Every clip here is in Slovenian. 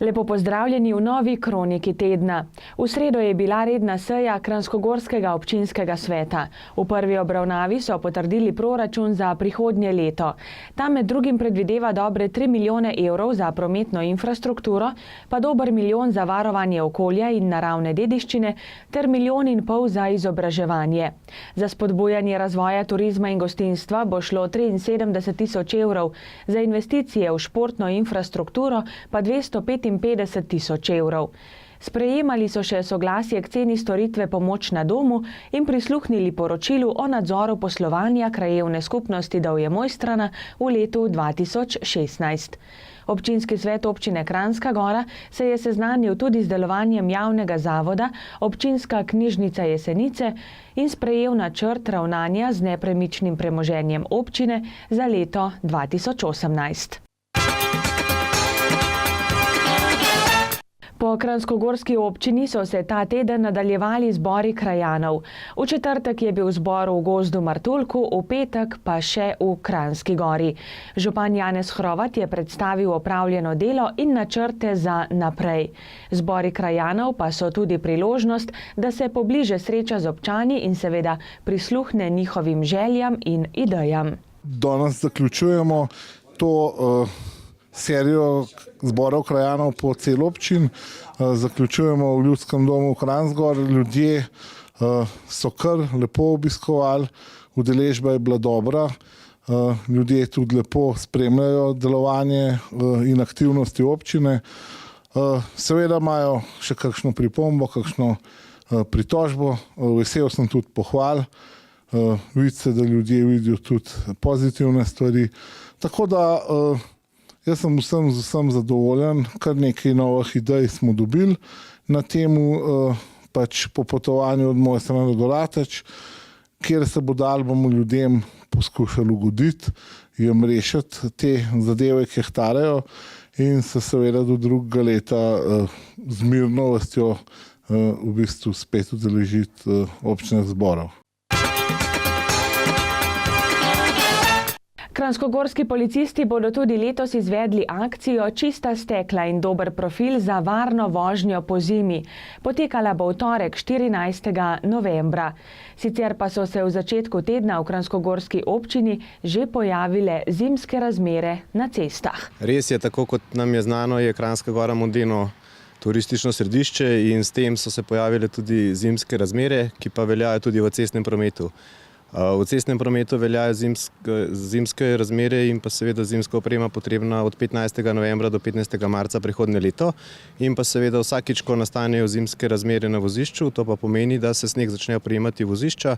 Lepo pozdravljeni v novi kroniki tedna. V sredo je bila redna seja Kranjskogorskega občinskega sveta. V prvi obravnavi so potrdili proračun za prihodnje leto. Ta med drugim predvideva dobre 3 milijone evrov za prometno infrastrukturo, pa dober milijon za varovanje okolja in naravne dediščine ter 1,5 milijona za izobraževanje. Za spodbujanje razvoja turizma in gostinstva bo šlo 73 tisoč evrov, za investicije v športno infrastrukturo pa 255 tisoč evrov. Sprejemali so še soglasje k ceni storitve pomoč na domu in prisluhnili poročilu o nadzoru poslovanja krajevne skupnosti Dovje Mojstrana v letu 2016. Občinski svet občine Kranjska Gora se je seznanil tudi z delovanjem javnega zavoda Občinska knjižnica Jesenice in sprejel načrt ravnanja z nepremičnim premoženjem občine za leto 2018. Po kranjskogorski občini so se ta teden nadaljevali zbori krajanov. V četrtek je bil zbor v gozdu Martuljku, v petek pa še v Kranjski Gori. Župan Janez Hrovat je predstavil opravljeno delo in načrte za naprej. Zbori krajanov pa so tudi priložnost, da se pobliže sreča z občani in seveda prisluhne njihovim željam in idejam. Danes zaključujemo to serijo zborov krajanov po cel občin. Zaključujemo v Ljudskem domu v Kranjski. Ljudje so kar lepo obiskovali, udeležba je bila dobra, ljudje tudi lepo spremljajo delovanje in aktivnosti občine. Seveda imajo še kakšno pripombo, kakšno pritožbo, vesel sem tudi pohval. Vidi se, da ljudje vidijo tudi pozitivne stvari. Tako da jaz sem z vsem zadovoljen, kar nekaj novih idej smo dobili na temu popotovanju od Mojstrana do Rateč, kjer se bo dal, bomo ljudem poskušali ugoditi, jim rešiti te zadeve, ki jih tarajo in se seveda do drugega leta z mirnostjo v bistvu spet udeležiti občnih zborov. Kranjskogorski policisti bodo tudi letos izvedli akcijo Čista stekla in dober profil za varno vožnjo po zimi. Potekala bo v torek 14. novembra. Sicer pa so se v začetku tedna v Kranjskogorski občini že pojavile zimske razmere na cestah. Res je, tako kot nam je znano, je Kranjska Gora moderno turistično središče in s tem so se pojavile tudi zimske razmere, ki pa veljajo tudi v cestnem prometu. V cestnem prometu veljajo zimske razmere in pa seveda zimska oprema potrebna od 15. novembra do 15. marca prihodnje leto in pa seveda vsakič, ko nastanejo zimske razmere na vozišču, to pa pomeni, da se sneg začne oprijemati vozišča,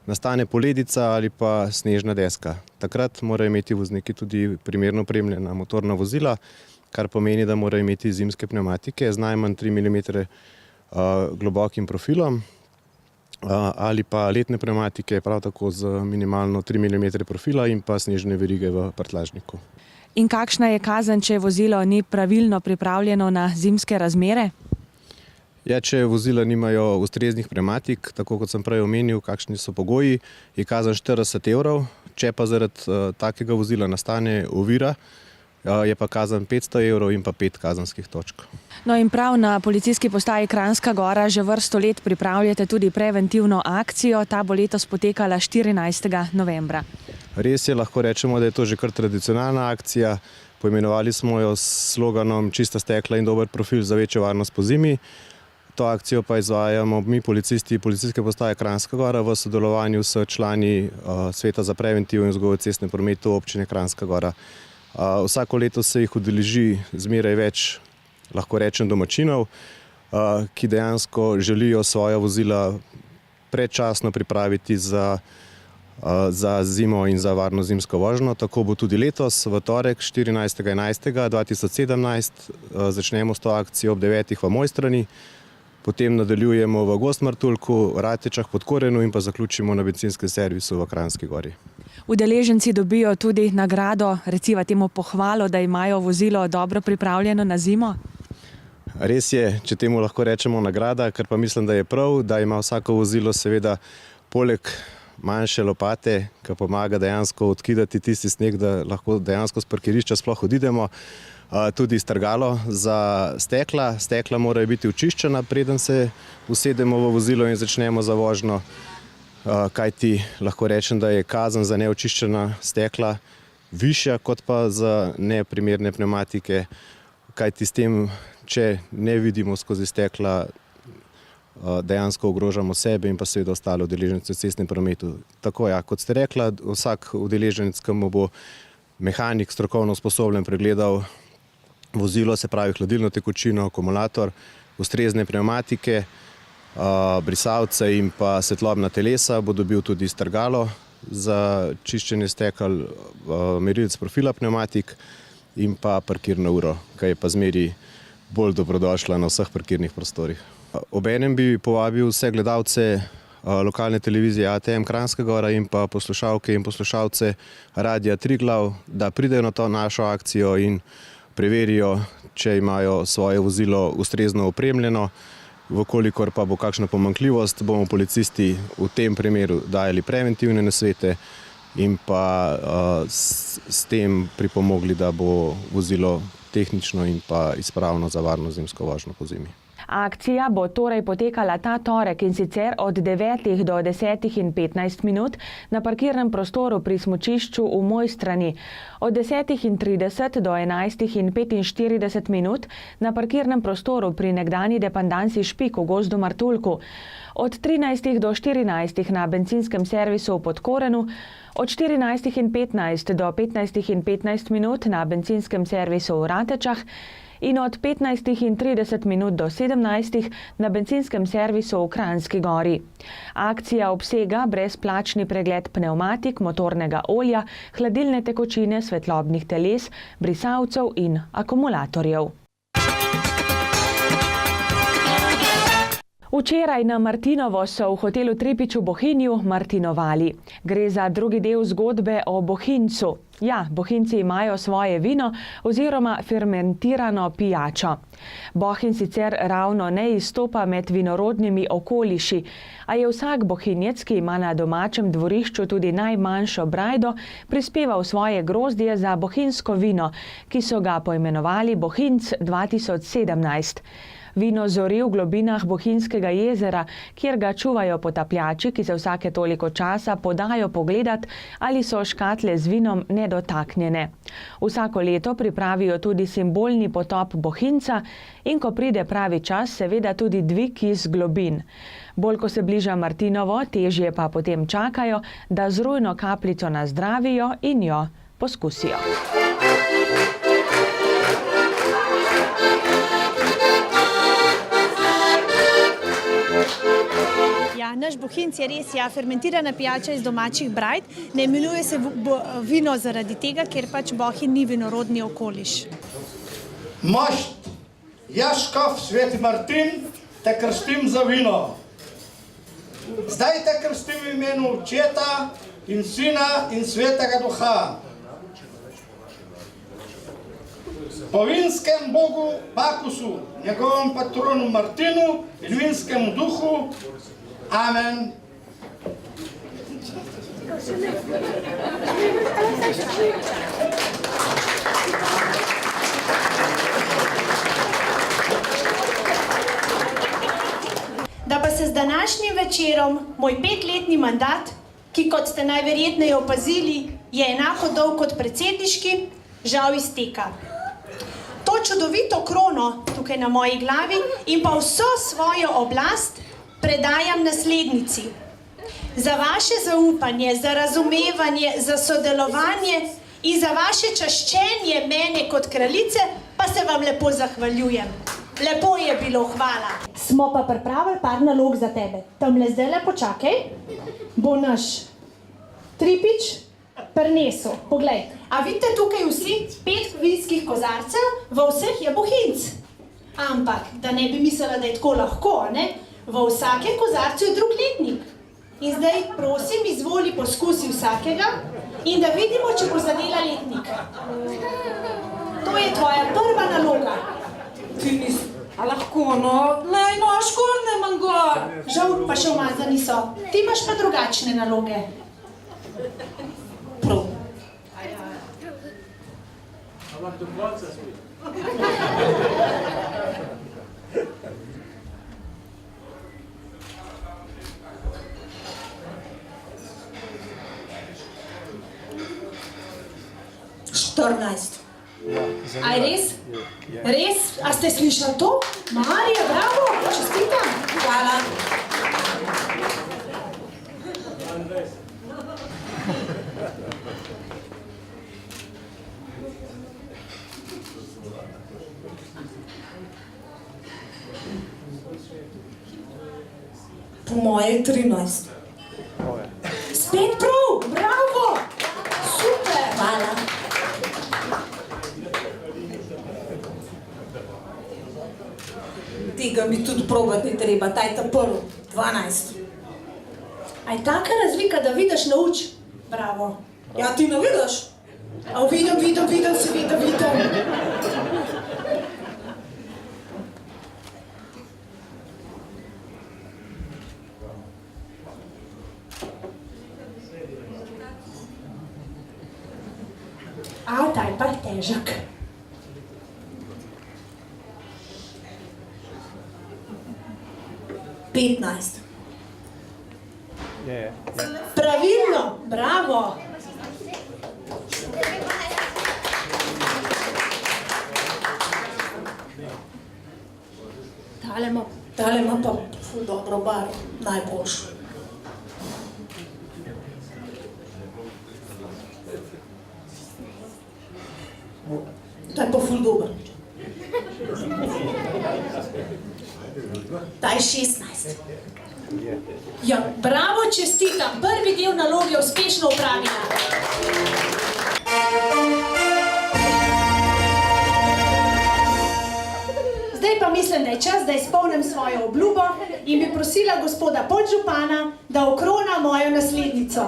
nastane poledica ali pa snežna deska. Takrat morajo imeti vozniki tudi primerno opremljena motorna vozila, kar pomeni, da morajo imeti zimske pnevmatike z najmanj 3 mm globokim profilom, ali pa letne pnevmatike, prav tako z minimalno 3 mm profila in pa snežne verige v prtljažniku. In kakšna je kazen, če vozilo ni pravilno pripravljeno na zimske razmere? Ja, če vozila nimajo ustreznih pnevmatik, tako kot sem prej omenil, kakšni so pogoji, je kazen 40 evrov. Če pa zaradi takega vozila nastane ovira, je pa kazen 500 evrov in pa 5 kazenskih točk. No in prav na policijski postaji Kranjska Gora že vrsto let pripravljate tudi preventivno akcijo. Ta bo letos potekala 14. novembra. Res je, lahko rečemo, da je to že kar tradicionalna akcija. Poimenovali smo jo s sloganom Čista stekla in dober profil za večjo varnost po zimi. To akcijo pa izvajamo mi policisti policijske postaje Kranjska Gora v sodelovanju s člani Sveta za preventivo in vzgojo v cestnem prometu občine Kranjska Gora. Vsako leto se jih udeleži zmeraj več, lahko rečem, domačinov, ki dejansko želijo svoja vozila predčasno pripraviti za zimo in za varno zimsko vožnjo. Tako bo tudi letos, v torek 14.11.2017, začnemo s to akcijo ob 9. v Mojstrani, potem nadaljujemo v gozd Martuljku, Ratečah pod Korenu in pa zaključimo na bencinskem servisu v Kranjski Gori. Udeleženci dobijo tudi nagrado, recimo temu pohvalo, da imajo vozilo dobro pripravljeno na zimo? Res je, če temu lahko rečemo nagrada, ker pa mislim, da je prav, da ima vsako vozilo seveda poleg manjše lopate, ki pomaga dejansko odkidati tisti sneg, da lahko dejansko s parkirišča sploh odidemo. tudi strgalo za stekla. Stekla morajo biti očiščena, preden se usedemo v vozilo in začnemo za vožnjo. Kajti lahko rečem, da je kazen za neočiščena stekla višja kot pa za neprimerne pnevmatike, kajti s tem, če ne vidimo skozi stekla, dejansko ogrožamo sebe in pa seveda ostale udeležence v cestnem prometu. Tako ja, kot ste rekla, vsak udeleženec, ki mu bo mehanik strokovno usposobljen pregledal vozilo, se pravi hladilno tekočino, akumulator, ustrezne pnevmatike, brisalce in pa svetlobna telesa, bo dobil tudi strgalo za čiščenje stekel, merilec profila pnevmatik in pa parkirno uro, ki je pa zmeri bolj dobrodošla na vseh parkirnih prostorih. Obenem bi povabil vse gledalce lokalne televizije ATM Kranjska Gora in pa poslušalke in poslušalce Radia Triglav, da pridejo na to našo akcijo in preverijo, če imajo svoje vozilo ustrezno opremljeno. Vkolikor pa bo kakšna pomanjkljivost, bomo policisti v tem primeru dajali preventivne nasvete in pa s tem pripomogli, da bo vozilo tehnično in pa izpravno za varno zimsko vožnjo pozimi. Akcija bo torej potekala ta torek, in sicer od 9 do 10:15 minut na parkirnem prostoru pri smučišču v Mojstrani, od 10:30 do 11:45 minut na parkirnem prostoru pri nekdanji dependansi Špik v Gozdu Martuljku, od 13 do 14 na bencinskem servisu v Podkorenu, od 14:15 do 15:15 minut na bencinskem servisu v Ratečah in od 15:30 minut do 17 na bencinskem servisu v Kranjski Gori. Akcija obsega brezplačni pregled pnevmatik, motornega olja, hladilne tekočine, svetlobnih teles, brisalcev in akumulatorjev. Včeraj na Martinovo so v hotelu Trepič v Bohinju martinovali. Gre za drugi del zgodbe o bohinjcu. Ja, bohinjci imajo svoje vino oziroma fermentirano pijačo. Bohinj sicer ravno ne izstopa med vinorodnimi okoliši, a je vsak bohinjec, ki ima na domačem dvorišču tudi najmanjšo brajdo, prispeval svoje grozdje za bohinjsko vino, ki so ga poimenovali Bohinjc 2017. Vino zori v globinah Bohinjskega jezera, kjer ga čuvajo potapljači, ki se vsake toliko časa podajo pogledat, ali so škatle z vinom nedotaknjene. Vsako leto pripravijo tudi simbolni potop bohinjca in ko pride pravi čas, seveda tudi dvig iz globin. Bolj ko se bliža Martinovo, težje pa potem čakajo, da z rujno kapljico nazdravijo in jo poskusijo. Ja, naš bohinjc je res fermentirana pijača iz domačih brajd. Ne imenuje se vino zaradi tega, ker pač Bohinj ni vinorodni okoliš. Mošt, jaz škof Sveti Martin, te krstim za vino. Zdaj te krstim v imenu Očeta in Sina in Svetega Duha. Po vinskem bogu Bakusu, njegovem patronu Martinu in vinskemu duhu. Amen. Da pa se z današnjim večerom moj 5-letni mandat, ki kot ste najverjetneje opazili, je enako dolg kot predsedniški, žal izteka. To čudovito krono tukaj na moji glavi in pa vso svojo oblast predajam naslednici. Za vaše zaupanje, za razumevanje, za sodelovanje in za vaše čaščenje mene kot kraljice pa se vam lepo zahvaljujem. Lepo je bilo, hvala. Smo pa pripravili par nalog za tebe. Tamle zdajle počakaj, bo naš Tripič prinesel. Poglej, a vidite tukaj vsi 5 vinskih kozarcev, v vseh je bohinjc. Ampak, da ne bi mislila, da je tako lahko, ne? V vsakem kozarcu je drug letnik. In zdaj, prosim, izvoli poskusi vsakega in da vidimo, če bo zadela letnik. To je tvoja prva naloga. A lahko, no? Lej, no, škorne manj gor. Žal pa še umazani so. Ti imaš pa drugačne naloge. Prav. Aj res? Res? A ste slišali to? Marija, bravo, čestitam. Hvala. Po moje 13. Spet prav, bravo. Super. Hvala. Tega mi tudi probati ni treba, taj ta prv, 12. A je taka razlika, da vidiš na uč? Bravo. Ja, ti ne vidiš? A vidim, seveda vidim. A, ta je pa težak. Petnajst. Pravilno, bravo. Tale ima pa ful dobro barvo, najboljšo. To je pa ful dober. Ta je 16. Ja, bravo, čestitam. Prvi del naloge uspešno opravila. Zdaj pa mislim, da je čas, da izpolnim svojo obljubo in bi prosila gospoda podžupana, da okrona mojo naslednico.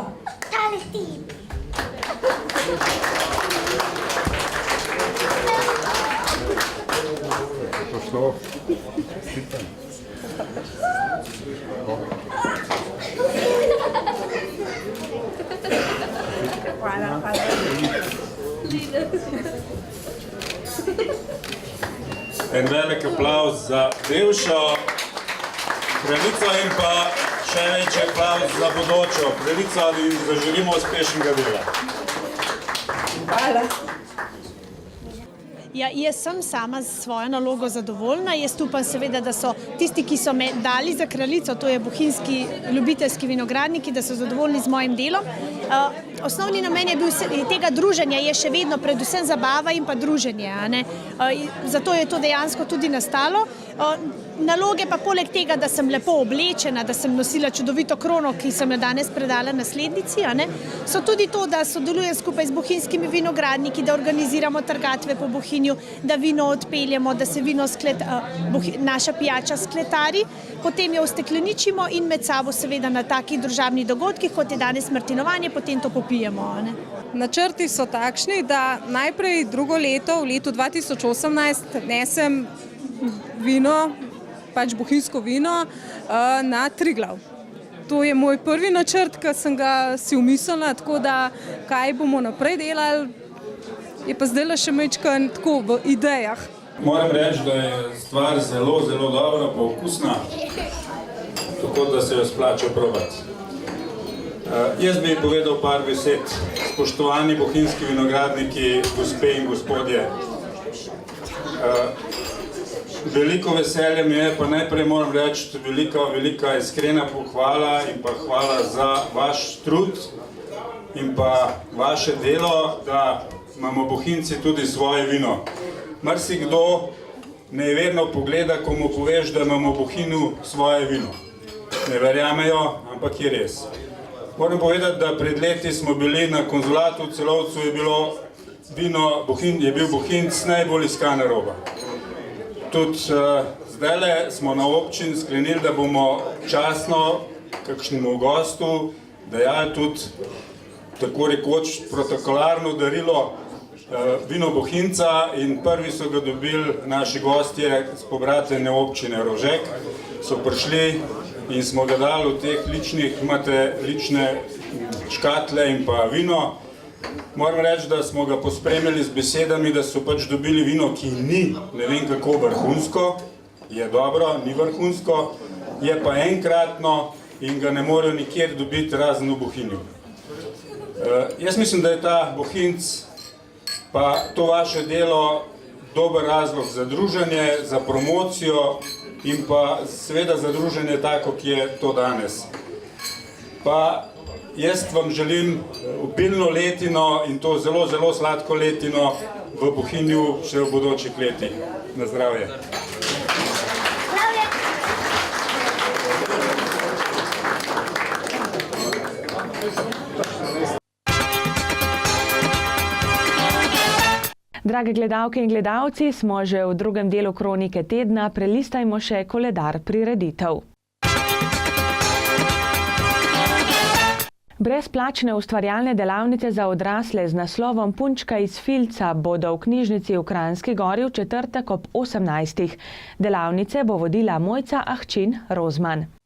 Tale ti. En velik aplavz za bivšo kraljico in pa še večji aplavz za bodočo kraljico in zaželimo uspešnega dela. Hvala. Ja, jaz sem sama z svojo nalogo zadovoljna. Jaz upam seveda, da so tisti, ki so me dali za kraljico, to je bohinjski ljubiteljski vinogradniki, da so zadovoljni z mojim delom. Osnovni namen je bil tega druženja, je še vedno predvsem zabava in pa druženje, a ne? Zato je to dejansko tudi nastalo. Naloge pa poleg tega, da sem lepo oblečena, da sem nosila čudovito krono, ki sem jo danes predala naslednici, a ne? So tudi to, da sodelujem skupaj z bohinjskimi vinogradniki, da organiziramo trgatve po Bohinju, da vino odpeljemo, da se vino naša pijača skletari, potem jo ustekleničimo in med sabo seveda na takih družabnih dogodkih, kot je danes martinovanje, potem to popijemo, a ne? Načrti so takšni, da najprej drugo leto, v letu 2018, nesem vino, pač bohinjsko vino, na Triglav. To je moj prvi načrt, ki sem ga si umislila, tako da kaj bomo naprej delali, je pa zdaj še majčkeno tako v idejah. Moram reči, da je stvar zelo, zelo dobra, pa okusna, tako da se jo splača probati. Jaz bi povedal par besed, spoštovani bohinjski vinogradniki, gospe in gospodje. Veliko veselje mi je, pa najprej moram reči, velika iskrena pohvala in pa hvala za vaš trud in pa vaše delo, da imamo Bohinjci tudi svoje vino. Marsikdo neverno pogleda, ko mu poveš, da imamo v Bohinju svoje vino. Ne verjamejo, ampak je res. Moram povedati, da pred leti smo bili na konzulatu v Celovcu, je bil Bohinjc najbolj iskana roba. Tudi zdajle smo na občini sklenili, da bomo častno kakšnemu gostu dajali tudi tako rekoč protokolarno darilo vino Bohinjca in prvi so ga dobili naši gostje z pobratene občine Rožek. So prišli in smo ga dali v teh ličnih, imate lične škatle in pa vino. Moram reči, da smo ga pospremili z besedami, da so pač dobili vino, ki ni ne vem kako vrhunsko, je dobro, ni vrhunsko, je pa enkratno in ga ne morejo nikjer dobiti razen v Bohinju. Jaz mislim, da je ta Bohinjc pa to vaše delo dober razlog za druženje, za promocijo in pa seveda za druženje tako, ki je to danes. Pa jaz vam želim obilno letino in to zelo, zelo sladko letino v Bohinju še v bodočih letih. Na zdravje. Drage gledalke in gledalci, smo že v drugem delu Kronike tedna, prelistajmo še koledar prireditev. Brezplačne ustvarjalne delavnice za odrasle z naslovom Punčka iz filca bodo v knjižnici v Kranjski Gori v četrtek ob 18. Delavnice bo vodila Mojca Ahčin Rozman.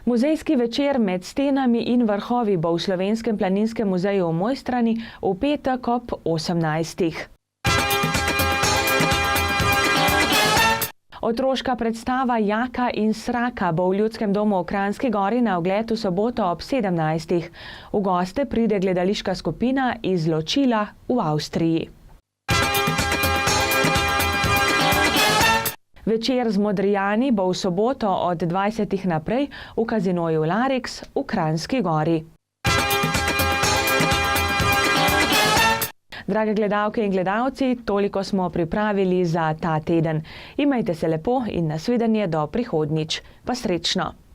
Muzejski večer Med stenami in vrhovi bo v Slovenskem planinskem muzeju v Mojstrani v petek ob 18. Otroška predstava Jaka in Sraka bo v Ljudskem domu v Kranjski Gori na ogled v soboto ob 17. V goste pride gledališka skupina iz Ločila v Avstriji. Večer z Modrijani bo v soboto od 20. naprej v kazinoju Larix v Kranjski Gori. Drage gledalke in gledalci, toliko smo pripravili za ta teden. Imajte se lepo in nasvidenje do prihodnjič. Pa srečno!